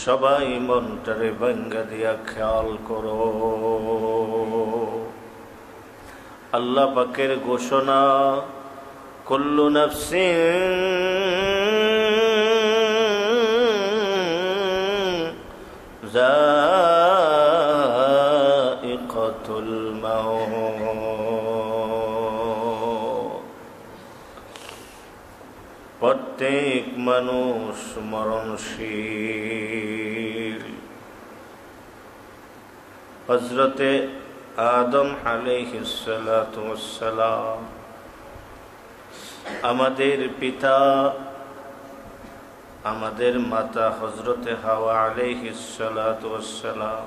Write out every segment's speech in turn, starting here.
সবাই মনটারে ভাঙ্গা দিয়া খেয়াল করো। আল্লাহ পাকের ঘোষণা, কুল্লু নাফসিন যায়িকাতুল মাউত। প্রত্যেক মানুষ মরণশীল। হযরতে আদম আলাইহিস সালাতু ওয়াস সালাম, আমাদের পিতা, আমাদের মাতা হযরতে হাওয়া আলাইহিস সালাতু ওয়াস সালাম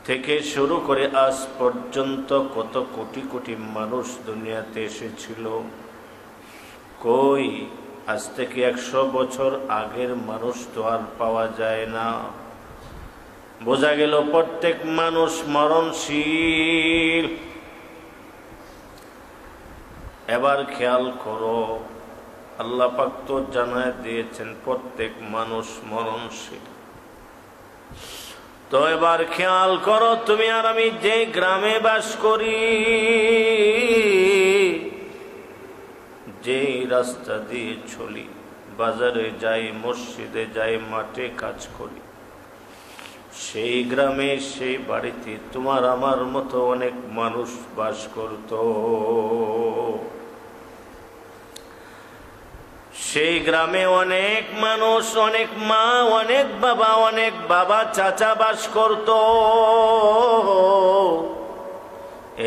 থেকে শুরু করে আজ পর্যন্ত কত কোটি কোটি মানুষ দুনিয়াতে এসেছিল। কই আজ থেকে 100 বছর আগের মানুষ তো আর পাওয়া যায় না। বোঝা গেল প্রত্যেক মানুষ মরণশীল। এবার খেয়াল করো, আল্লাহ পাক তো জানায় দিয়েছেন প্রত্যেক মানুষ মরণশীল। তো এবার খেয়াল করো, তুমি আর আমি যে গ্রামে বাস করি, যে রাস্তা দিয়ে চলি, বাজারে যাই, মসজিদে যাই, মাঠে কাজ করি, সেই গ্রামে সেই বাড়িতে তোমার আমার মতো অনেক মানুষ বাস করত। সেই গ্রামে অনেক মানুষ, অনেক মা, অনেক বাবা চাচা বাস করত।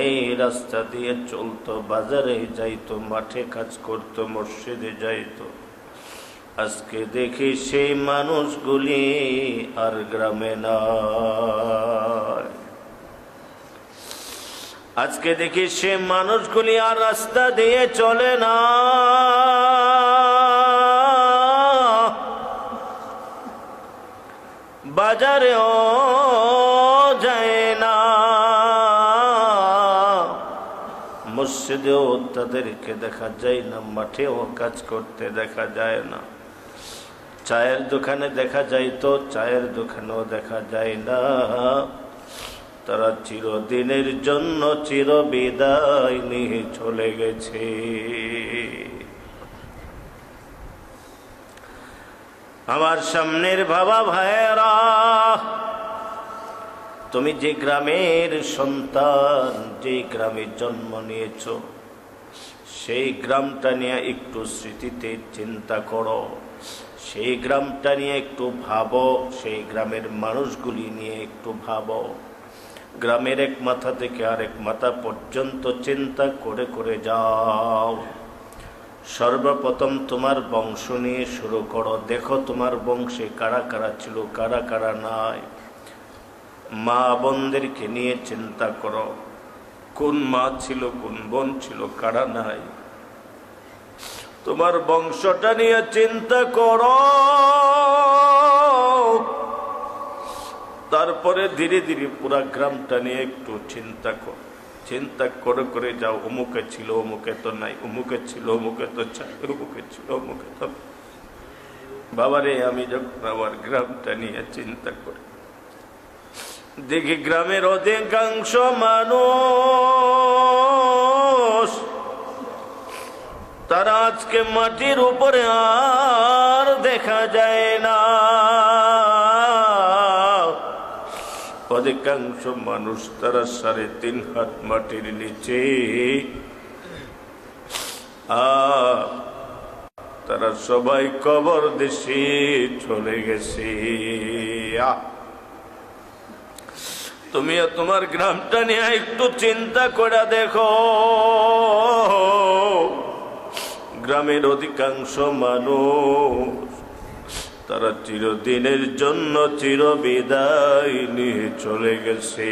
এই রাস্তা দিয়ে চলতো, বাজারে যাইতো, মাঠে কাজ করতো, মসজিদে যাইতো। আজকে দেখি সেই মানুষগুলি আর গ্রামে নাই। আজকে দেখি সেই মানুষগুলি আর রাস্তা দিয়ে চলে না। বাজারেও যায় না, মসজিদেও তাদেরকে দেখা যায় না, মাঠেও কাজ করতে দেখা যায় না। চায়ের দোকানে দেখা যাইতো, চায়ের দোকানেও দেখা যায় না। তারা চিরদিনের জন্য চির বিদায় নিয়ে চলে গেছে। আমার সামনের বাবা ভাইয়েরা, তুমি যে গ্রামের সন্তান, যে গ্রামে জন্ম নিয়েছ, সেই গ্রামটা নিয়ে একটু স্মৃতিতে চিন্তা করো, সেই গ্রামটা নিয়ে একটু ভাবো, সেই গ্রামের মানুষগুলি নিয়ে একটু ভাবো। গ্রামের এক মাথা থেকে আরেক মাথা পর্যন্ত চিন্তা করে করে যাও। সর্বপ্রথম তোমার বংশ নিয়ে শুরু করো। দেখো তোমার বংশে কারা কারা ছিল, কারা কারা নাই। মা বোনদেরকে নিয়ে চিন্তা করো, কোন মা ছিল, কোন বোন ছিল, কারা নাই। তোমার বংশটা নিয়ে চিন্তা করো। তারপরে ধীরে ধীরে পুরা গ্রামটা নিয়ে একটু চিন্তা করো। চিন্তা করে করে যাও, অমুকে ছিল, অমুকে তো নাই, অমুকে ছিল, অমুকে তো চাই, অমুকে ছিল, অমুকে তো। বাবারে, আমি যখন আমার গ্রামটা নিয়ে চিন্তা করি, দেখি গ্রামের অধিকাংশ মানুষ তারা আজকে মাটির উপরে আর দেখা যায় না। অধিকাংশ মানুষ তারা 3.5 হাত মাটির নিচে, আর তারা সবাই কবর দেশে চলে গেছে। তুমি তোমার গ্রামটা নিয়ে একটু চিন্তা করে দেখো। গ্রামের অধিকাংশ মানুষ তারা চিরদিনের জন্য চির বিদায় নিয়ে চলে গেছে।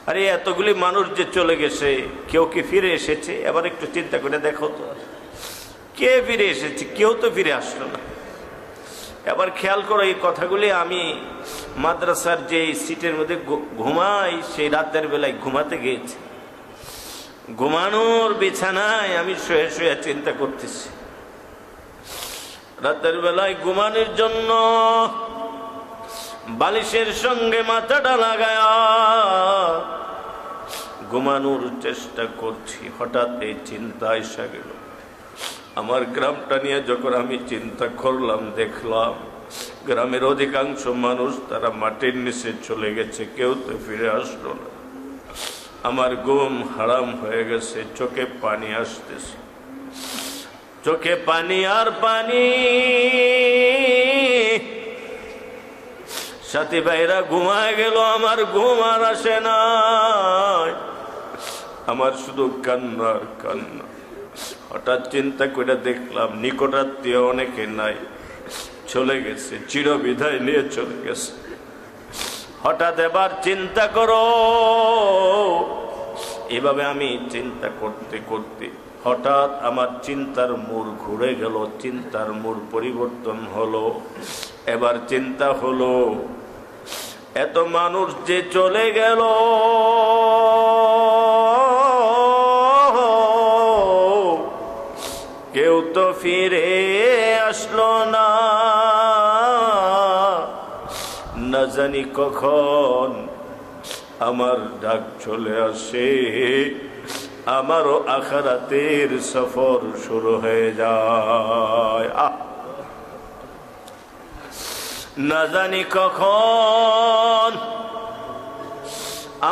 আরে এতগুলি মানুষ যে চলে গেছে, কেউ কি ফিরে এসেছে? এবার একটু চিন্তা করে দেখো তো, কে ফিরে এসেছে? কেউ তো ফিরে আসলো না। এবার খেয়াল করো, এই কথাগুলি আমি মাদ্রাসার যে সিটের মধ্যে ঘুমাই, সেই রাতের বেলায় ঘুমাতে গিয়েছি। ঘুমানোর বিছানায় আমি শুয়ে শুয়ে চিন্তা করতেছি, রাতের বেলায় ঘুমানোর জন্য বালিশের সঙ্গে মাথাটা লাগায়া ঘুমানোর চেষ্টা করছি, হঠাৎ এই চিন্তা এসে গেল। আমার গ্রামটা নিয়ে যখন আমি চিন্তা করলাম, দেখলাম গ্রামের অধিকাংশ মানুষ তারা মাটির নিচে চলে গেছে, কেউ তো ফিরে আসলো না। আমার ঘুম হারাম হয়ে গেছে, চোখে পানি আসতেছে, চোখে পানি আর পানি। সাথী ভাইরা ঘুমায় গেল, আমার ঘুম আর আসে না, আমার শুধু কান্না আর কান্না। হঠাৎ চিন্তা করে দেখলাম নিকটাত্মীয় অনেকে নাই, চলে গেছে, চিরবিদায় নিয়ে চলে গেছে। হঠাৎ এবার চিন্তা করো, এভাবে আমি চিন্তা করতে করতে হঠাৎ আমার চিন্তার মোড় ঘুরে গেল, চিন্তার মোড় পরিবর্তন হলো। এবার চিন্তা হলো, এত মানুষ যে চলে গেল, কেউ তো ফিরে আসলো না, না জানি কখন আমার ডাক চলে আসে, আমারও আখিরাতের সফর শুরু হয়ে যায়। না জানি কখন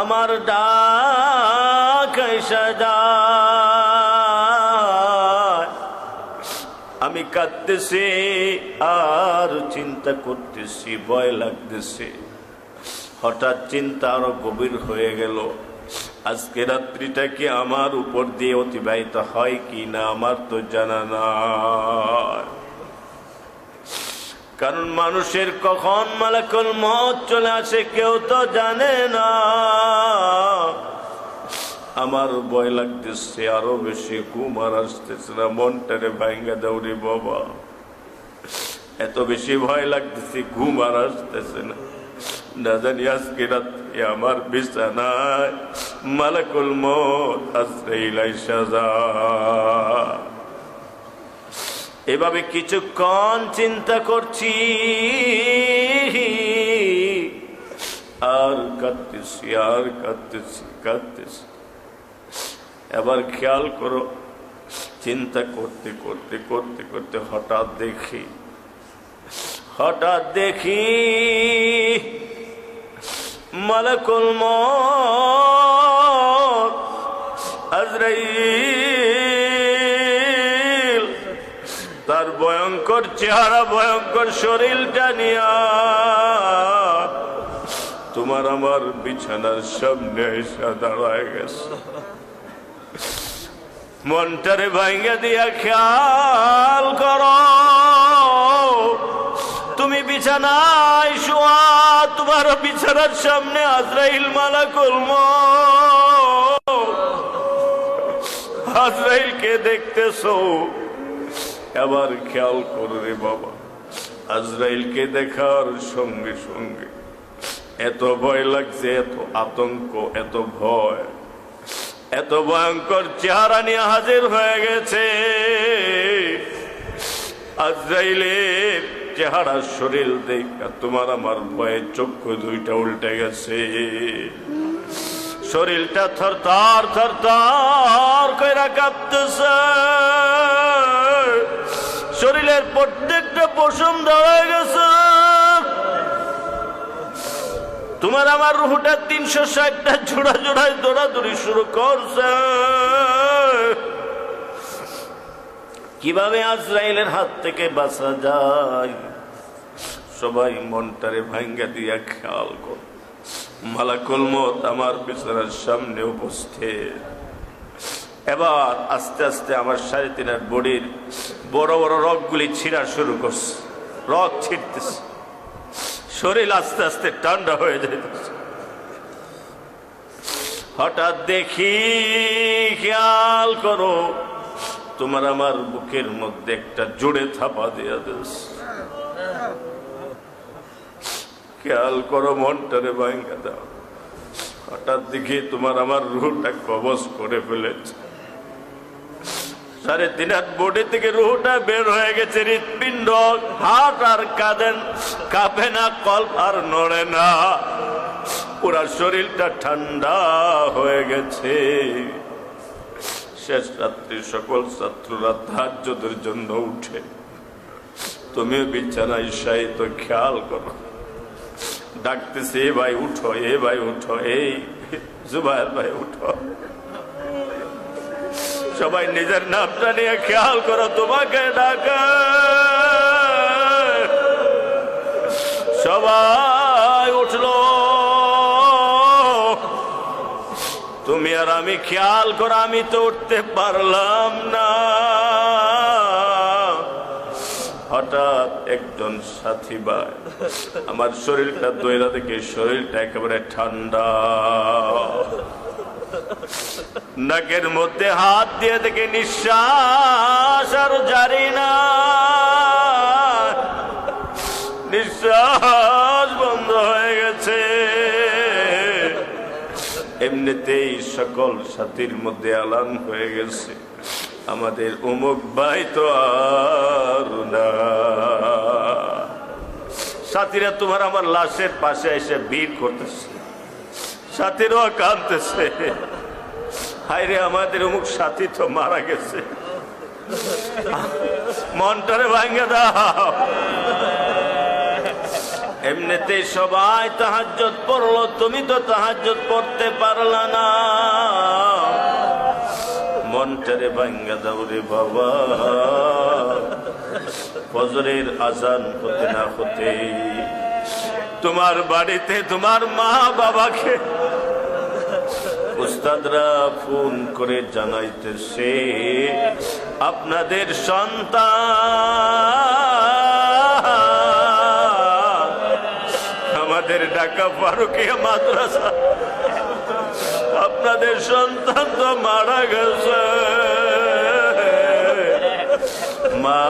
আমার ডাক এসে যায়, আমি কাঁদতেছি আর চিন্তা করতেছি, ভয় লাগতেছে। হঠাৎ চিন্তা আরো গভীর হয়ে গেল, আজকে রাত্রিটা কি আমার উপর দিয়ে অতিবাহিত হয় কি না আমার তো জানা নাই, কারণ মানুষের কখন মালাকুল মউত চলে আসে কেউ তো জানে না। আমার ভয় লাগতেছে, আরো বেশি ঘুম আর আসতেছে না, মনটারে ভাঙ্গা দৌড়ি বাবা, এত বেশি ভয় লাগতেছে, ঘুম আর আসতেছে না। না জানি আজকে রাত্রে আমার বিছানায় মালাকুল মউত আজরাইল আইসা যায়। এভাবে কিছুক্ষণ চিন্তা করছি আর কাঁদতেছি আর কাঁদতেছি কাঁদতেছি। এবার খেয়াল করো, চিন্তা করতে করতে করতে করতে হঠাৎ দেখি মালাকুল মউত আজরাইল তার ভয়ঙ্কর চেহারা, ভয়ঙ্কর শরীরটা নিয়া তোমার আমার বিছানার সামনে এসে দাঁড়ায় গেছে। মনটারে ভাঙ্গা দিয়া খেয়াল করো, তুমি বিছানায় শোয়া, তোমার বিছানার সামনে আজরাইল মালাকুল মউত, আজরাইলকে দেখতেছো। এবার খেয়াল করবে বাবা, আজরাইলকে দেখার সঙ্গে সঙ্গে এত ভয় লাগছে, এত আতঙ্ক, এত ভয়, এত ভয়ঙ্কর চেহারা নিয়ে হাজির হয়ে গেছে। আজরাইলের চেহারা শরীর দেখা তোমার আমার ভয়ে চক্ষু দুইটা উল্টে গেছে, শরীরটা থরথর থরথর কইরা কাঁপতেছে, শরীরের প্রত্যেকটা পশম দাঁড়ায় গেছে। তোমার আমার রুহটা 360টা জোড়া জোড়ায় দৌড়াদৌড়ি শুরু করছে। কিভাবে আজরাইলের হাত থেকে বাঁচা যায়? সবাই মনটারে ভাঙ্গা দিয়া খেয়াল কর, মালাকুল মউত আমার বিছানার সামনে উপস্থিত। এবার আস্তে আস্তে আমার 3.5 বডির বড় বড় রগগুলি ছিঁড়া শুরু করছে, রগ ছিঁড়তেছে, শরীর আস্তে আস্তে ঠান্ডা হয়ে যাইতেছে। হঠাৎ দেখি, খেয়াল করো, তোমার আমার বুকের মধ্যে একটা জোরে থাপা দিয়া দিয়েছে। খেয়াল করো, মনটারে ভাঙ্গা দাও। হঠাৎ দেখি তোমার আমার রুহটা কবজ করে ফেলেছে। 3.5 হাত বডি থেকে রুহটা বের হয়ে গেছে, হৃৎপিণ্ড হাত আর কাঁপে না, কল্প আর নড়ে না, পুরা শরীরটা ঠান্ডা হয়ে গেছে। শেষ রাত্রি সকল ছাত্ররা তাহাজ্জুদের জন্য উঠে, তুমিও বিছানায় শায়িত, খেয়াল করো, ডাকতেছে, এ ভাই উঠো, এ ভাই উঠো, এই জুবায়ের ভাই উঠো। সবাই নিজের নামটা নিয়ে খেয়াল করো, তোমাকে ডাকে। সবাই উঠলো, তুমি আর আমি খেয়াল করো, আমি তো উঠতে পারলাম না। হঠাৎ একজন সাথী ভাই, আমার শরীরটা দইরা দেখে শরীরটা একেবারে ঠান্ডা, নাকের মধ্যে হাত দিয়ে দেখে নিঃশ্বাস আর জারি না, নিঃশ্বাস বন্ধ হয়ে গেছে। এমনিতেই সকল সাথীর মধ্যে আলান হয়ে গেছে, আমাদের অমুক ভাই তো আর না। সাথীরা তোমার আমার লাশের পাশে এসে ভিড় করতেছে, সাথীরাও কাঁদতেছে, হায়রে আমাদের অমুক সাথী তো মারা গেছে, মনটারে ভাঙ্গে দাও। এমনিতেই সবাই তাহাজ্জুদ পড়লো, তুমি তো তাহাজ্জুদ পড়তে পারলা না, মনটারে ভাঙ্গা দাও রে বাবা। ফজরের আজান হতে না হতে তোমার বাড়িতে তোমার মা বাবাকে উস্তাদরা ফোন করে জানাইতেছে, আপনাদের সন্তান আমাদের ঢাকা ফারুকিয়া মাদ্রাসা, আপনাদের সন্তান তো মারা গেছে। মা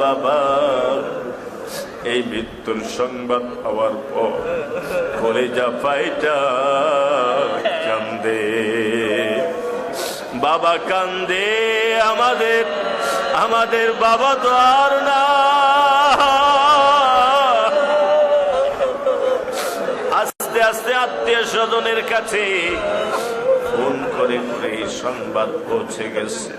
বাবা এই মৃত্যুর সংবাদ পাওয়ার পর কলেজা ফাইটা কান্দে, বাবা কান্দে, আমাদের বাবা তো আর না। আস্তে আস্তে আত্মীয় স্বজনের কাছে ফোন করে করে সংবাদ পৌঁছে গেছে,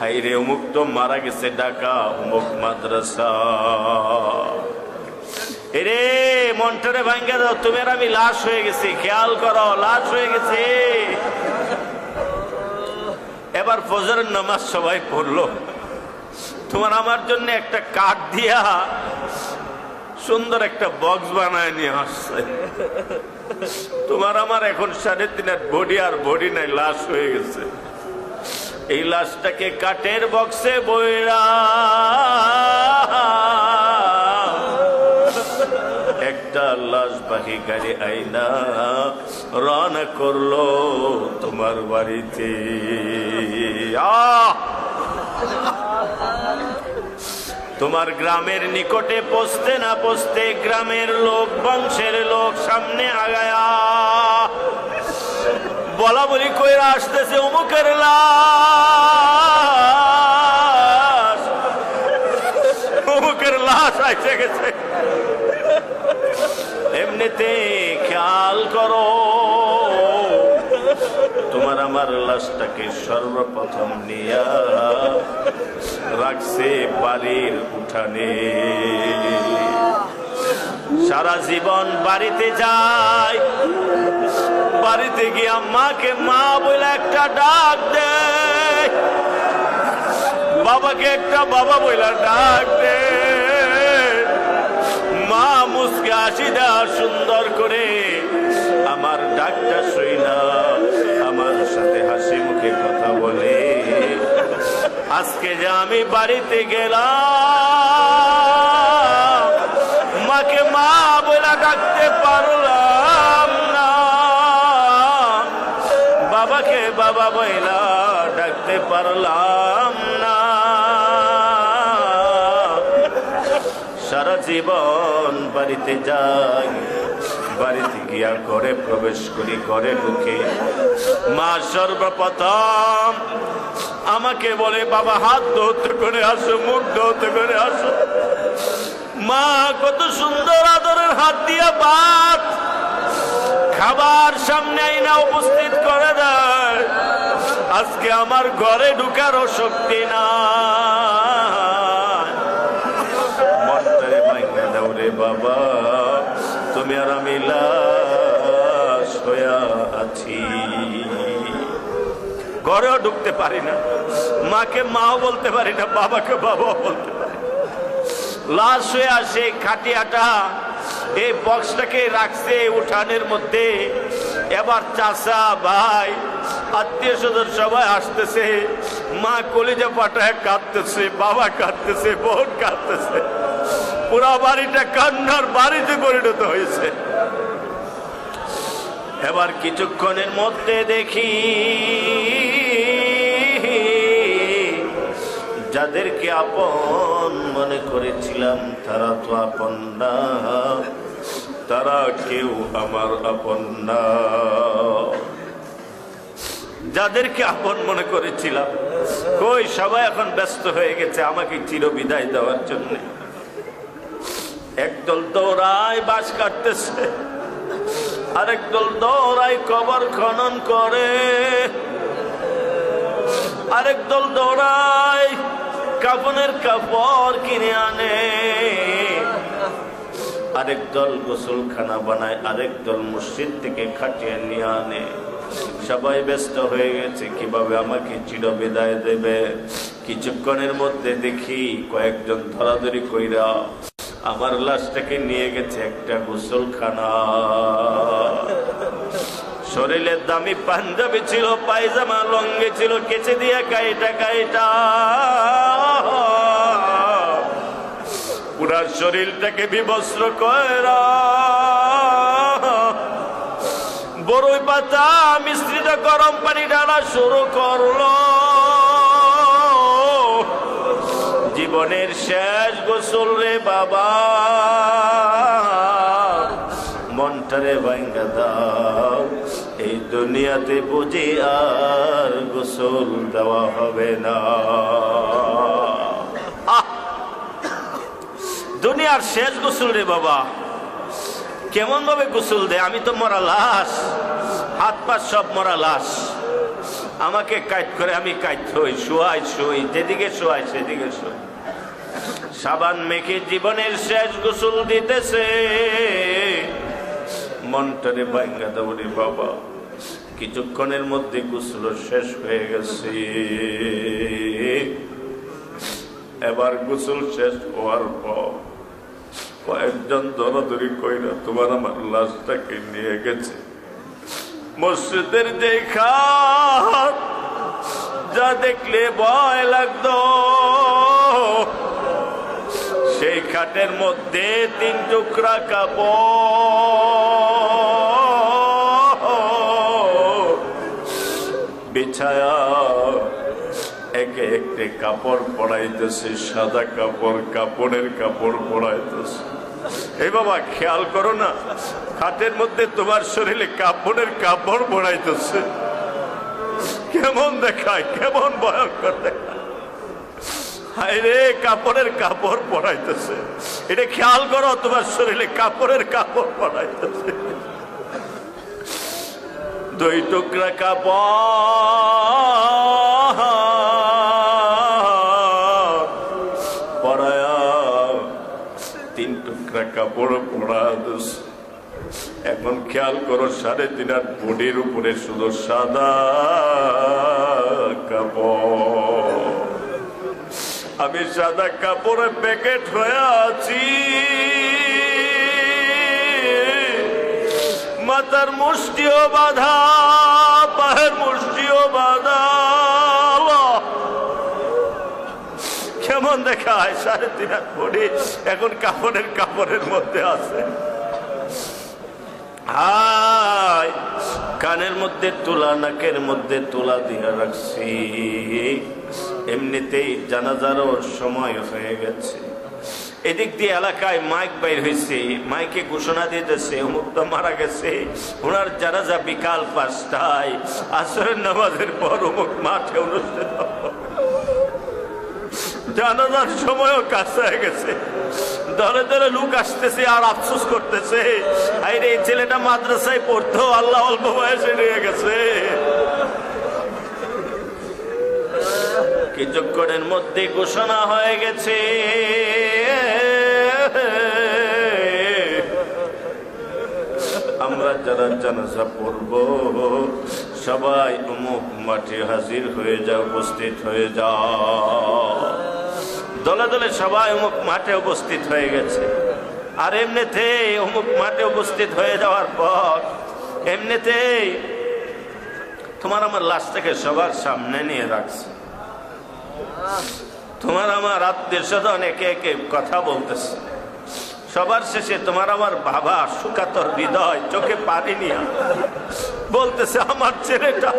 হাইরে অমুক তো মারা গেছে, ঢাকা অমুক মাদ্রাসা। এরে মনটারে ভাঙ্গা দাও, তুমি আর আমি লাশ হয়ে গেছি, খেয়াল করো, লাশ হয়ে গেছে। এবার ফজরের নামাজ সবাই পড়লো, তোমার আমার জন্য একটা কাঠ দিয়া সুন্দর একটা বক্স বানায় নিয়ে আসছে। তোমার আমার এখন 3.5 হাত বডি, আর বডি নাই, লাশ হয়ে গেছে। এই লাশটাকে কাঠের বক্সে বইরা একটা লাশবাহী গাড়ি আইনা রওনা করলো তোমার বাড়িতে। তোমার গ্রামের নিকটে পৌঁছতে না পৌঁছতে গ্রামের লোক, বংশের লোক সামনে আগায়া বলা বলি কইরা আসতেছে, অমুকের লাশ, অমুকের লাশ আইসে গেছে। এমনিতে খেয়াল করো, তোমার আমার লাশটাকে সর্বপ্রথম নিয়া রাখছে বাড়ির উঠানে। সারা জীবন বাড়িতে যায়, বাড়িতে গিয়ে মাকে মা বলে একটা ডাক দেয়, বাবাকে একটা বাবা বলে ডাক দেয়। মা মুসকে হাসি দেয় সুন্দর করে, আমার ডাকটা শুই না, আমার সাথে হাসি মুখে কথা বলে। আজকে যে আমি বাড়িতে গেলাম, মাকে মা বলে ডাকতে পারলাম না, বাবাকে বাবা বলে ডাকতে পারলাম না। সারা জীবন বাড়িতে যাই, বাড়িতে গিয়া ঘরে প্রবেশ করি, ঘরে ঢুকে মা সর্বপ্রথম আমাকে বলে বাবা হাত ধরতে করে আসো, মুখ ধরতে করে আসো। মা কত সুন্দর আদরের হাত দিয়া ভাত খাবার সামনে আইনা উপস্থিত করে দেয়। আজকে আমার ঘরে ঢুকারও শক্তি না। মনটারে ভাঙা দাও রে বাবা, তুমি আর আমি লাশ হইয়া আছি। ঘরেও ঢুকতে পারি না, মাকে মাও বলতে পারি না, বাবাকে বাবাও বলতে পারি। লাশ হয়ে আসে খাটিয়াটা, এই বক্সটাকে রাখছে উঠানের মধ্যে। এবার চাচা ভাই আত্মীয় স্বজন সবাই আসতেছে, মা কলিজা পাটায় কাঁদতেছে, বাবা কাঁদতেছে, বোন কাঁদতেছে। পুরা বাড়িটা কান্নার বাড়িতে পরিণত হয়েছে। এবার কিছুক্ষণের মধ্যে দেখি যাদেরকে আপন মনে করেছিলাম তারা তো আপন না, তারা কেউ আমার আপন না। যাদেরকে আপন মনে করেছিলাম কই, সবাই এখন ব্যস্ত হয়ে গেছে আমাকে চির বিদায় দেওয়ার জন্য। একদল দৌড়ায় বাঁশ কাটতেছে, আরেক দল দৌড়ায় কবর খনন করে, আরেক দল দৌড়ায় কাফনের কাপড় কিনে আনে, আরেক দল গোসলখানা বানায়, আরেক দল মসজিদ থেকে খাটিয়ে নিয়ে আনে। সবাই ব্যস্ত হয়ে গেছে কিভাবে আমাকে চির বিদায় দেবে। কিছুক্ষণের মধ্যে দেখি কয়েকজন ধরাধরি কইরা আমার লাশটাকে নিয়ে গেছে একটা গোসলখানা। শরীরের দামি পাঞ্জাবি ছিল, পায়জামা লঙ্গি ছিল, কেচে দিয়ে কাইটা কাইটা পুরা শরীরটাকে বিবস্ত্র কইরা বড়ই পাতা মিস্ত্রিটা গরম পানি ঢালা শুরু করলো। জীবনের শেষ গোসল রে বাবা, মনটারে ভাঙ্গা দাও। এই দুনিয়াতে বুঝি আর গোসল দেওয়া হবে না। দুনিয়ার শেষ গোসল রে বাবা, কেমন ভাবে গোসল দেয়? আমি তো মরা লাশ, হাত পা সব মরা লাশ। আমাকে কাইট করে আমি কাইট হই, শোয়াই শুই, যেদিকে শোয়াই সেদিকে শোই। সাবান মেখে জীবনের শেষ গোসল দিতেছে। মনটারে ভাঙ্গা দাও রে বাবা। কিছুক্ষণের মধ্যে গোসল শেষ হয়ে গেছে। এবার গোসল শেষ হওয়ার পর কয়েকজন দরাদরি কইরা তোমার আমার লাশটাকে নিয়ে গেছে মসজিদের যে খাট, যা দেখলে ভয় লাগতো। সেই খাটের মধ্যে 3 টুকরা কাপড় বিছায়া একে একটি কাপড় পরাইতেছে, সাদা কাপড়, কাপড়ের কাপড় পরাইতেছে। এই বাবা খেয়াল করো না, খাটের মধ্যে তোমার শরীরে কাপড়ের কাপড় পরাইতেছে। কেমন দেখায়, কেমন ভয়ঙ্কর দেখায়। হায় রে, কাপড়ের কাপড় পরাইতেছে। এটা খেয়াল করো, তোমার শরীরে কাপড়ের কাপড় পরাইতেছে। 2 টুকরা কাপড় পরায়া 3 টুকরা কাপড় পরা। এখন খেয়াল করো, 3.5 হাত বডির উপরে শুধু সাদা কাপড়। আমি সাদা কাপড়ে প্যাকেট হয়ে আছি। মাথার মুষ্টিও বাঁধা, পায়ের মুষ্টিও বাঁধা। কেমন দেখায়? 3.5 হাত বডি এখন কাপড়ের মধ্যে আছে। হায়, কানের মধ্যে তুলা, নাকের মধ্যে তুলা দিয়ে রাখছি। এমনিতেই জানাজারও সময় হয়ে গেছে। এদিক দিয়ে এলাকায় মাইক বাইর হয়েছে, মাইকে ঘোষণা দিতেছে অমুকটা মারা গেছে, ওনার জানাজা বিকাল 5টায়, আসরের নামাজের পর অমুক মাঠে অনুষ্ঠিত। জানাজার সময়ও কাছে হয়ে গেছে, দলে দলে লোক আসতেছে আর আফসোস করতেছে, আরে এই ছেলেটা মাদ্রাসায় পড়তো, আল্লাহ অল্প বয়সে নিয়ে গেছে। কিছুক্ষণের মধ্যে ঘোষণা হয়ে গেছে, আমরা যারা জানাজা পড়ব সবাই অমুক মাঠে হাজির হয়ে যাও, উপস্থিত হয়ে যাও। দলে দলে সবাই অমুক মাঠে উপস্থিত হয়ে গেছে। আর এমনিতে অমুক মাঠে উপস্থিত হয়ে যাওয়ার পর এমনিতেই তোমার আমার লাশটাকে সবার সামনে নিয়ে রাখছে। তোমার আমার আত্মীয় স্বজন একে একে কথা বলতেছে। সবার শেষে তোমার আমার বাবা সুকাতর হৃদয় চোখে পানি নিয়ে বলতেছে, আমার ছেলেটা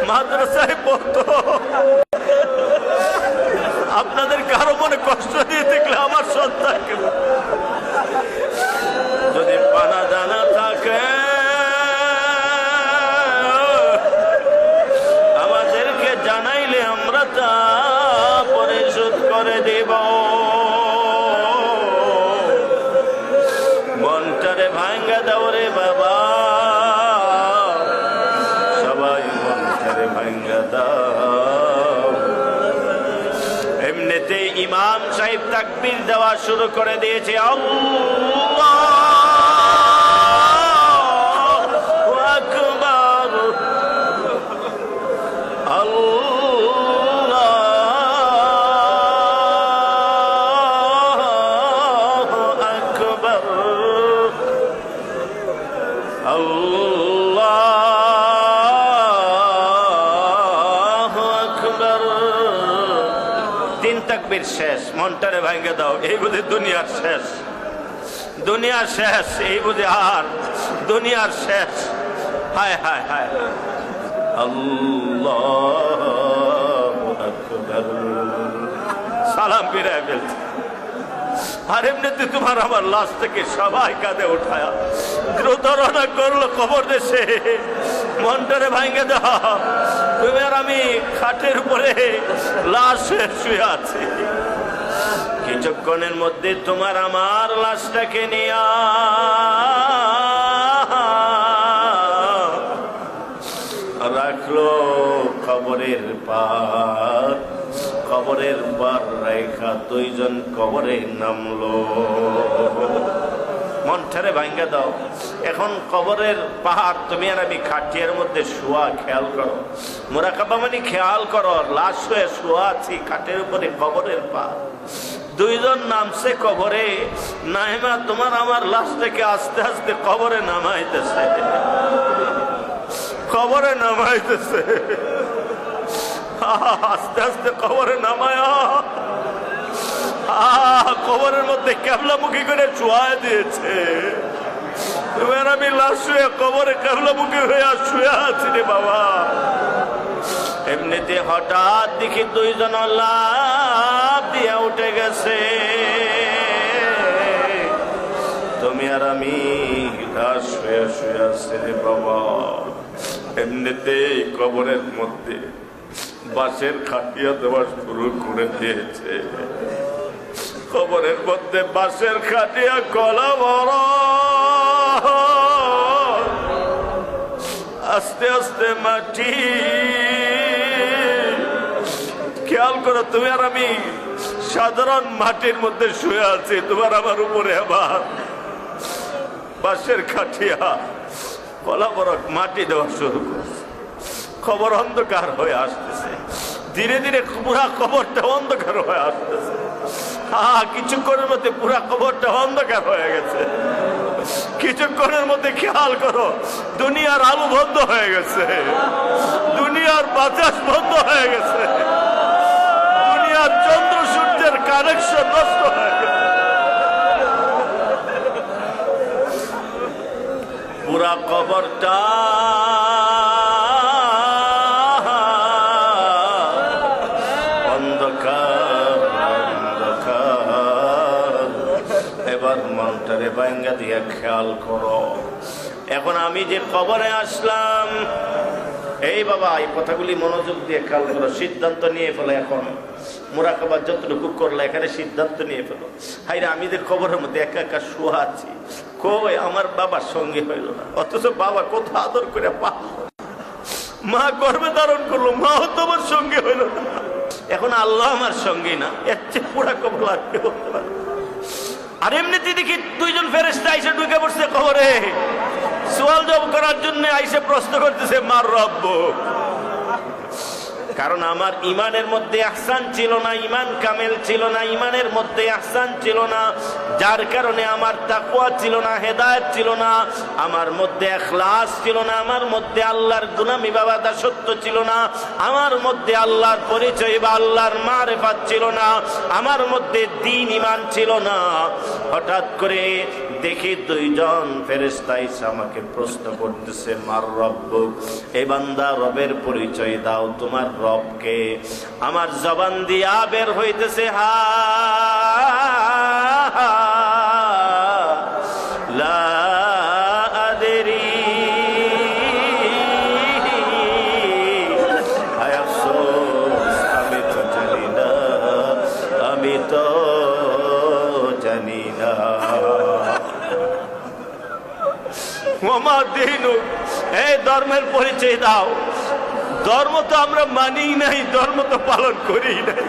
মাদ্রাসায় পড়তো, আপনাদের কারো মনে কষ্ট দিয়ে দেখলে আমার সন্তানকে যদি পানা দানা থাকে আমাদেরকে জানাইলে আমরা তা পরিশোধ করে দেব। মনটারে ভাঙ্গা দাও রে বাবা, সবাই মনটারে ভাঙ্গা দাও। এমনিতে ইমাম সাহেব তাকবীর দেওয়া শুরু করে দিয়েছে, আল্লাহু আকবার, আল্লাহু আকবার, আল্লাহু আকবার। তিন তাকবীর শেষ, মনটারে ভাঙ্গে দাও, এই বুঝে দুনিয়ার শেষ, দুনিয়ার শেষ, এই বুঝে আর দুনিয়ার শেষ। হায় হায় হায়, আল্লাহু আকবার, সালাম ফিরায় ফেলছে। আর এমনিতে তোমার আমার লাশ থেকে সবাই কাঁধে উঠায়া দ্রুত রওনা করলো কবর দেশে। মনটারে ভাঙ্গে দাও, তুমি আর আমি খাটের উপরে লাশ শুয়ে আছি। কিছুক্ষণের মধ্যে তোমার আমার লাশটাকে নিয়ে রাখলো কবরের পার। কবরের পার রেখা দুইজন কবরে নামলো। মনটারে ভাঙ্গা দাও, এখন কবরের পাহাড়, তুমি আর আমি খাটিয়ার মধ্যে শোয়া, খেয়াল করো, মুরাকাবা মানে খেয়াল করো, লাশ হয়ে শোয়া আছি খাটের উপরে, কবরের পাহাড়, দুইজন নামছে কবরে। নাইমা তোমার আমার লাশটাকে আস্তে আস্তে কবরে নামাইতেছে, কবরে নামাইতেছে, আস্তে আস্তে কবরে নামায়া কবরের মধ্যে কেবলামুখী করে চুয়ায় দিয়েছে। তোমার আমি লাশ শুয়ে কবরে কেবলামুখী হয়ে শুয়ে আছি রে বাবা। এমনিতে হঠাৎ দেখি দুইজন লাফ দিয়া উঠে গেছে। তুমি আর আমি লাশ শুয়ে শুয়ে আছি রে বাবা। এমনিতে কবরের মধ্যে বাঁশের খাটিয়া দেওয়া শুরু করে দিয়েছে। কবরের মধ্যে বাঁশের খাটিয়া কলা বড়, আস্তে আস্তে মাটি। খেয়াল করো, তুমি আর আমি সাধারণ মাটির মধ্যে শুয়ে আছি, তোমার আমার উপরে আবার বাঁশের খাটিয়া কলা বড় মাটি দেওয়া শুরু করছে। খবর অন্ধকার হয়ে আসতেছে, ধীরে ধীরে পুরা কবরটা অন্ধকার হয়ে আসতেছে। কিছুক্ষণের মধ্যে পুরা কবরটা অন্ধকার হয়ে গেছে। কিছুক্ষণের মধ্যে খেয়াল করো, দুনিয়ার আলো বন্ধ হয়ে গেছে, দুনিয়ার বাতাস বন্ধ হয়ে গেছে, দুনিয়ার চন্দ্র সূর্যের কানেকশন নষ্ট হয়ে গেছে। পুরা কবরটা মনটারে ভাঙ্গা দিয়া খেয়াল করো, এখন আমি যে কবরে আসলাম এই বাবা, এই কথাগুলি মনোযোগ দিয়ে খেয়াল করো, সিদ্ধান্ত নিয়ে ফেলো। এখন মুরাকাবা যতটুকু করলে এখানে সিদ্ধান্ত নিয়ে ফেলো। হাইরে, আমি যে খবরের মধ্যে একা একা শোয়া আছি, কই আমার বাবার সঙ্গে হইল না, অথচ বাবা কত আদর করে পালল, মা গর্ভে ধারণ করলো, মাও তোমার সঙ্গে হইল না, এখন আল্লাহ আমার সঙ্গে না, এর চেয়ে পুরা কবর আর কেউ হতে পারে। আর এমনিতে দেখি দুইজন ফেরেশতা আইসা ঢুকে পড়ছে কবরে, সওয়াল জবাব করার জন্য আইসা প্রশ্ন করতেছে মার রব্ব। কারণ আমার ইমানের মধ্যে ইহসান ছিল না, ইমান কামেল ছিল না, ইমানের মধ্যে ইহসান ছিল না, যার কারণে আমার তাকওয়া ছিল না, হেদায়েত ছিল না, আমার মধ্যে ইখলাস ছিল না, আমার মধ্যে আল্লাহর গুলামি বা দাসত্ব ছিল না, আমার মধ্যে আল্লাহর পরিচয় বা আল্লাহর মারিফাত ছিল না, আমার মধ্যে দ্বীন ঈমান ছিল না। হঠাৎ করে দেখি দুইজন ফেরেশতা এসে আমাকে প্রশ্ন করতেছে মার রব্বুক, এই বান্দা রবের পরিচয় দাও, তোমার রবকে। আমার জবান দিয়া বের হইতেছে হা লা আদরি, হায় আফসোস আমি তো জানি না, আমি তো জানি না। ওমা দিনু, এই ধর্মের পরিচয় দাও। ধর্ম তো আমরা মানি নাই, ধর্ম তো পালন করি নাই,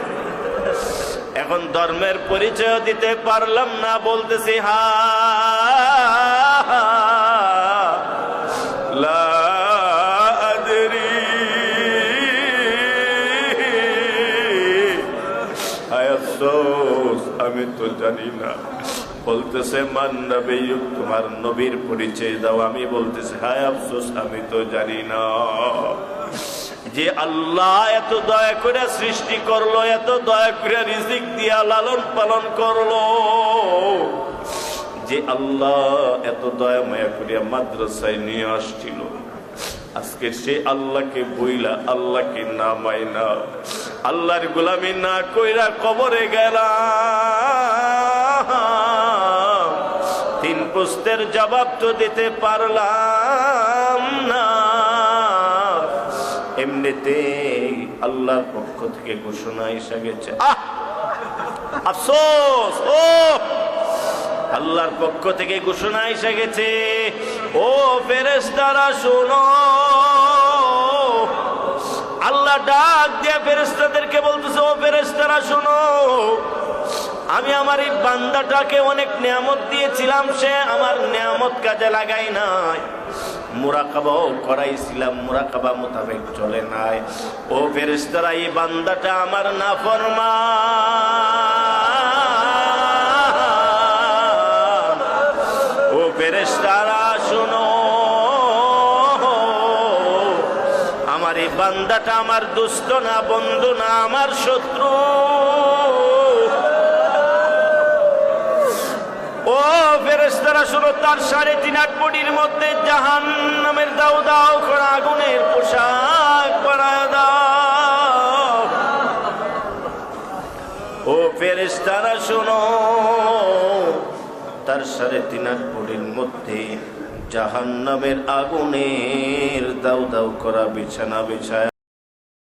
এখন ধর্মের পরিচয় দিতে পারলাম না, বলতেছি হা লা আদরি, হায় আফসোস আমি তো জানি না। বলতেছে মান নবিয়্যুক, তোমার নবীর পরিচয় দাও। আমি বলতেছি হায় আফসোস আমি তো জানি না। যে আল্লাহ এত দয়া করে সৃষ্টি করলো, এত দয়া করে রিজিক দিয়া লালন পালন করলো, যে আল্লাহ এত দয়া মায়া করিয়া মাদ্রাসায় নিয়ে আসছিল, আজকে সে আল্লাহকে বইলা, আল্লাহকে না মাইনা, আল্লাহর গোলামি না কইরা কবরে গেলাম, তিন প্রশ্নের জবাব তো দিতে পারলাম না। এমনিতে আল্লাহর পক্ষ থেকে ঘোষণা এসে গেছে, আফসোস, ও আল্লাহর পক্ষ থেকে ঘোষণা এসে গেছে, ও ফেরেশতারা শোনো। আল্লাহ ডাক দিয়ে ফেরেশতাদেরকে বলতেছে, ও ফেরেশতারা শোনো, আমি আমার এই বান্দাটাকে অনেক নিয়ামত দিয়েছিলাম, সে আমার নিয়ামত কাজে লাগাই নাই, মুরাকাবাও করাইছিলাম, মুরাকাবা মোতাবেক চলে নাই। ও ফেরেশতারা, এই বান্দাটা আমার নাফরমান। ও ফেরেশতারা শোনো, আমার এই বান্দাটা আমার দুষ্ট না, বন্ধু না, আমার শত্রু। ও ফেরেশতারা শোনো, তার 3.5 বডির মধ্যে জাহান্নামের দাও দাও করা আগুনের পোশাক পরায় দাও। ও ফেরেশতারা শোনো, তার 3.5 বডির মধ্যে জাহান্নামের আগুনের দাও দাও করা বিছানা বিছায়